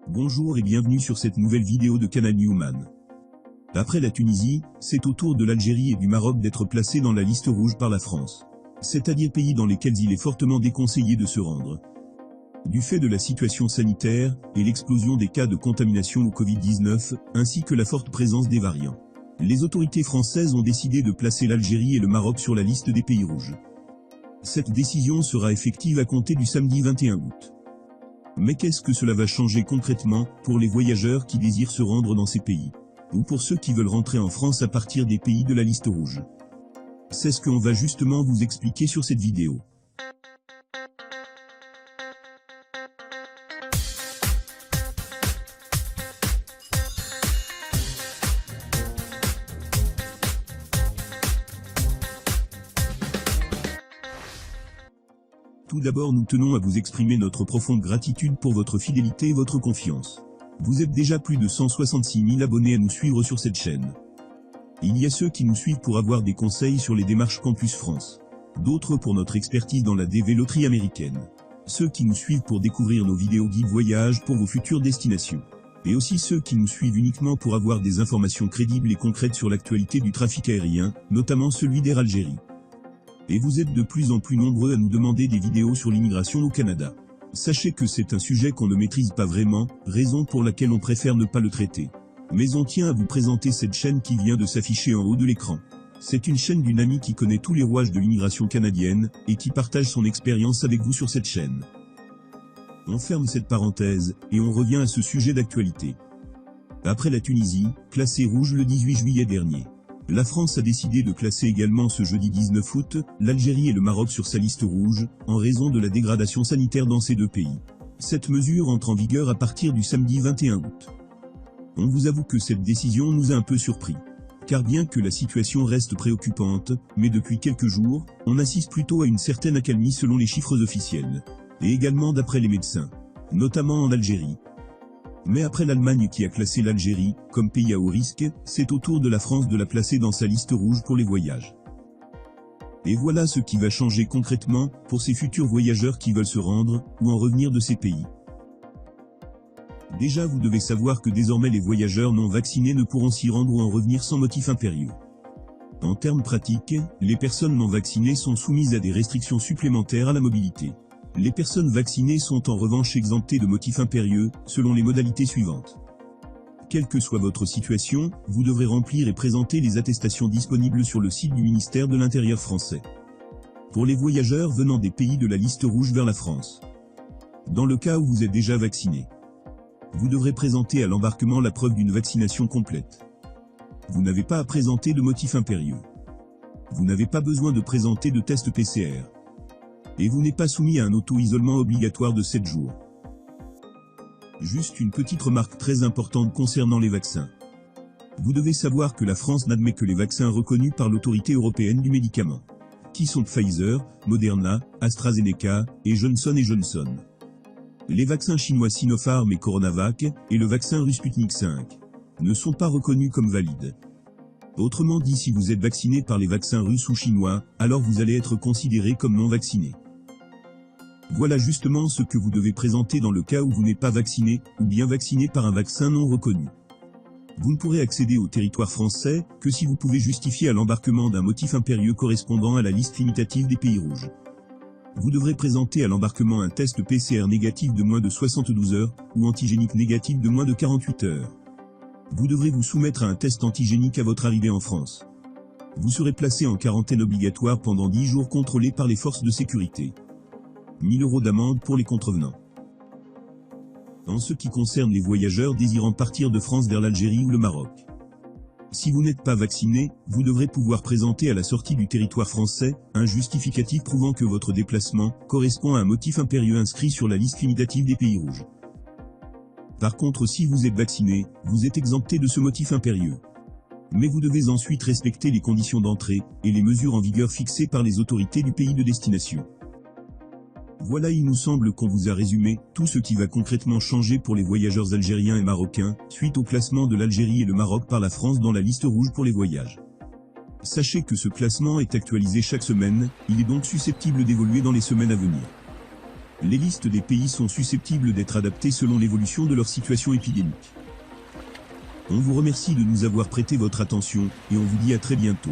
Bonjour et bienvenue sur cette nouvelle vidéo de Canal Newman. Après la Tunisie, c'est au tour de l'Algérie et du Maroc d'être placés dans la liste rouge par la France. C'est-à-dire pays dans lesquels il est fortement déconseillé de se rendre. Du fait de la situation sanitaire, et l'explosion des cas de contamination au Covid-19, ainsi que la forte présence des variants. Les autorités françaises ont décidé de placer l'Algérie et le Maroc sur la liste des pays rouges. Cette décision sera effective à compter du samedi 21 août. Mais qu'est-ce que cela va changer concrètement pour les voyageurs qui désirent se rendre dans ces pays, ou pour ceux qui veulent rentrer en France à partir des pays de la liste rouge? C'est ce qu'on va justement vous expliquer sur cette vidéo. Tout d'abord, nous tenons à vous exprimer notre profonde gratitude pour votre fidélité et votre confiance. Vous êtes déjà plus de 166 000 abonnés à nous suivre sur cette chaîne. Il y a ceux qui nous suivent pour avoir des conseils sur les démarches Campus France. D'autres pour notre expertise dans la DV loterie américaine. Ceux qui nous suivent pour découvrir nos vidéos guide voyage pour vos futures destinations. Et aussi ceux qui nous suivent uniquement pour avoir des informations crédibles et concrètes sur l'actualité du trafic aérien, notamment celui d'Air Algérie. Et vous êtes de plus en plus nombreux à nous demander des vidéos sur l'immigration au Canada. Sachez que c'est un sujet qu'on ne maîtrise pas vraiment, raison pour laquelle on préfère ne pas le traiter. Mais on tient à vous présenter cette chaîne qui vient de s'afficher en haut de l'écran. C'est une chaîne d'une amie qui connaît tous les rouages de l'immigration canadienne, et qui partage son expérience avec vous sur cette chaîne. On ferme cette parenthèse, et on revient à ce sujet d'actualité. Après la Tunisie, classée rouge le 18 juillet dernier. La France a décidé de classer également ce jeudi 19 août, l'Algérie et le Maroc sur sa liste rouge, en raison de la dégradation sanitaire dans ces deux pays. Cette mesure entre en vigueur à partir du samedi 21 août. On vous avoue que cette décision nous a un peu surpris. Car bien que la situation reste préoccupante, mais depuis quelques jours, on assiste plutôt à une certaine accalmie selon les chiffres officiels. Et également d'après les médecins. Notamment en Algérie. Mais après l'Allemagne qui a classé l'Algérie comme pays à haut risque, c'est au tour de la France de la placer dans sa liste rouge pour les voyages. Et voilà ce qui va changer concrètement pour ces futurs voyageurs qui veulent se rendre ou en revenir de ces pays. Déjà, vous devez savoir que désormais les voyageurs non vaccinés ne pourront s'y rendre ou en revenir sans motif impérieux. En termes pratiques, les personnes non vaccinées sont soumises à des restrictions supplémentaires à la mobilité. Les personnes vaccinées sont en revanche exemptées de motifs impérieux, selon les modalités suivantes. Quelle que soit votre situation, vous devrez remplir et présenter les attestations disponibles sur le site du ministère de l'Intérieur français. Pour les voyageurs venant des pays de la liste rouge vers la France. Dans le cas où vous êtes déjà vacciné, vous devrez présenter à l'embarquement la preuve d'une vaccination complète. Vous n'avez pas à présenter de motifs impérieux. Vous n'avez pas besoin de présenter de test PCR. Et vous n'êtes pas soumis à un auto-isolement obligatoire de 7 jours. Juste une petite remarque très importante concernant les vaccins. Vous devez savoir que la France n'admet que les vaccins reconnus par l'autorité européenne du médicament, qui sont Pfizer, Moderna, AstraZeneca et Johnson & Johnson. Les vaccins chinois Sinopharm et Coronavac, et le vaccin russe Sputnik V, ne sont pas reconnus comme valides. Autrement dit, si vous êtes vacciné par les vaccins russes ou chinois, alors vous allez être considéré comme non vacciné. Voilà justement ce que vous devez présenter dans le cas où vous n'êtes pas vacciné, ou bien vacciné par un vaccin non reconnu. Vous ne pourrez accéder au territoire français que si vous pouvez justifier à l'embarquement d'un motif impérieux correspondant à la liste limitative des pays rouges. Vous devrez présenter à l'embarquement un test PCR négatif de moins de 72 heures, ou antigénique négatif de moins de 48 heures. Vous devrez vous soumettre à un test antigénique à votre arrivée en France. Vous serez placé en quarantaine obligatoire pendant 10 jours contrôlés par les forces de sécurité. 1 000 € d'amende pour les contrevenants. En ce qui concerne les voyageurs désirant partir de France vers l'Algérie ou le Maroc. Si vous n'êtes pas vacciné, vous devrez pouvoir présenter à la sortie du territoire français un justificatif prouvant que votre déplacement correspond à un motif impérieux inscrit sur la liste limitative des pays rouges. Par contre, si vous êtes vacciné, vous êtes exempté de ce motif impérieux. Mais vous devez ensuite respecter les conditions d'entrée et les mesures en vigueur fixées par les autorités du pays de destination. Voilà, il nous semble qu'on vous a résumé tout ce qui va concrètement changer pour les voyageurs algériens et marocains, suite au classement de l'Algérie et le Maroc par la France dans la liste rouge pour les voyages. Sachez que ce classement est actualisé chaque semaine, il est donc susceptible d'évoluer dans les semaines à venir. Les listes des pays sont susceptibles d'être adaptées selon l'évolution de leur situation épidémique. On vous remercie de nous avoir prêté votre attention et on vous dit à très bientôt.